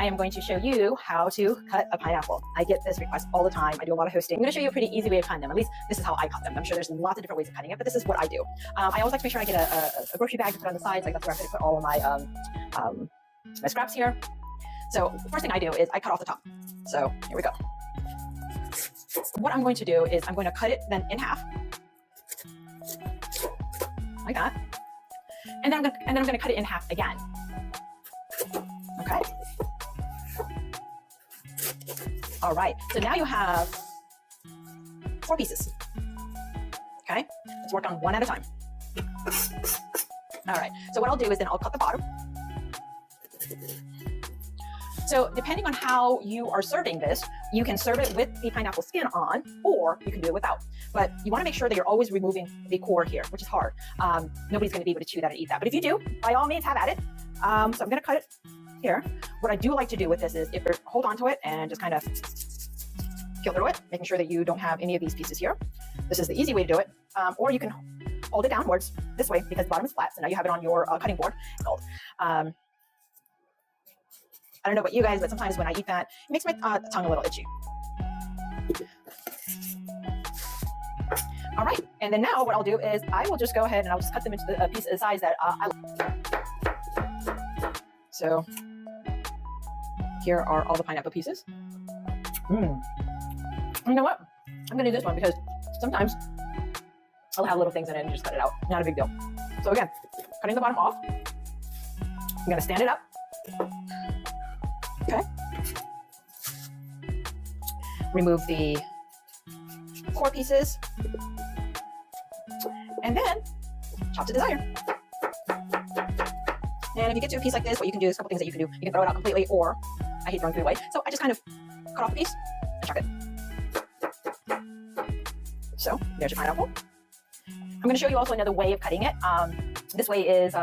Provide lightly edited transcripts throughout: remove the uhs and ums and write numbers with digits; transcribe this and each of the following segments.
I am going to show you how to cut a pineapple. I get this request all the time. I do a lot of hosting. I'm going to show you a pretty easy way of cutting them. At least this is how I cut them. I'm sure there's lots of different ways of cutting it, but this is what I do. I always like to make sure I get a grocery bag to put on the sides. Like that's where I'm going to put all of my scraps here. So the first thing I do is I cut off the top. So here we go. What I'm going to do is I'm going to cut it then in half, like that, and then I'm going to cut it in half again. Okay. All right. So now you have 4 pieces. Okay. Let's work on one at a time. All right. So what I'll do is then I'll cut the bottom. So depending on how you are serving this, you can serve it with the pineapple skin on, or you can do it without. But you want to make sure that you're always removing the core here, which is hard. Nobody's going to be able to chew that and eat that. But if you do, by all means, have at it. So I'm going to cut it here. What I do like to do with this is if you hold on to it and just kind of peel through it, making sure that you don't have any of these pieces here. This is the easy way to do it. Or you can hold it downwards this way because the bottom is flat. So now you have it on your cutting board. I don't know about you guys, but sometimes when I eat that, it makes my tongue a little itchy. All right, and then now what I'll do is I will just go ahead and I'll just cut them into the piece of the size that I like. So here are all the pineapple pieces. You know what? I'm gonna do this one because sometimes I'll have little things in it and just cut it out. Not a big deal. So again, cutting the bottom off. I'm gonna stand it up. Okay. Remove the core pieces. And then chop to desire. And if you get to a piece like this, what you can do is a couple things that you can do. You can throw it out completely, or I hate throwing food away. So I just kind of cut off a piece and chuck it. So there's your pineapple. I'm going to show you also another way of cutting it. This way is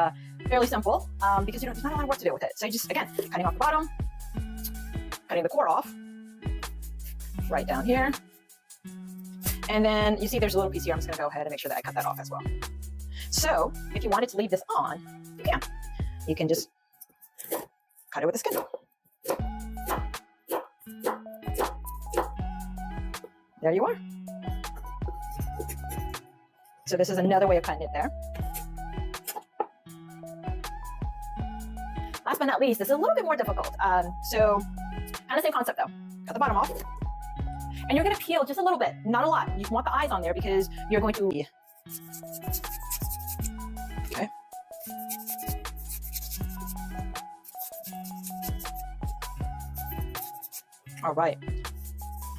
fairly simple because there's not a lot of work to do with it. So you just, again, cutting off the bottom, cutting the core off, right down here. And then you see there's a little piece here. I'm just going to go ahead and make sure that I cut that off as well. So if you wanted to leave this on, you can. You can just cut it with the skin. There you are. So this is another way of cutting it there. Last but not least, this is a little bit more difficult. So kind of same concept though. Cut the bottom off. And you're going to peel just a little bit, not a lot. You want the eyes on there because you're going to... Okay. All right.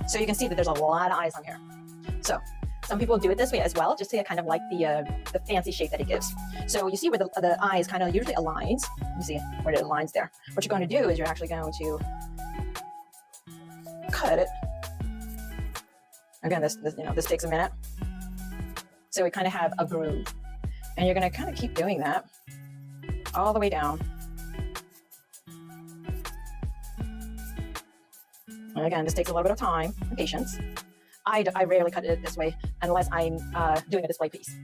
So you can see that there's a lot of eyes on here. So some people do it this way as well, just to kind of like the fancy shape that it gives. So you see where the eyes kind of usually aligns. You see where it aligns there. What you're going to do is you're actually going to cut it. Again, this takes a minute. So we kind of have a groove. And you're going to kind of keep doing that all the way down. And again, this takes a little bit of time and patience. I rarely cut it this way unless I'm doing a display piece.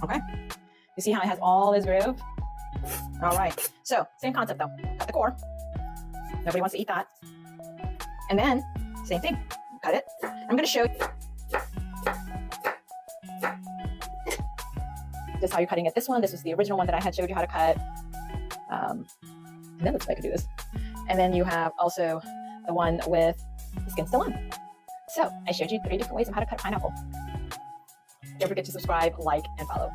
Okay, you see how it has all this groove? All right, so same concept though. Cut the core. Nobody wants to eat that. And then, same thing, cut it. I'm gonna show you this how you're cutting it. This is the original one that I had showed you how to cut. And then looks like I could do this. And then you have also the one with the skin still on. So I showed you 3 different ways of how to cut a pineapple. Don't forget to subscribe, like, and follow.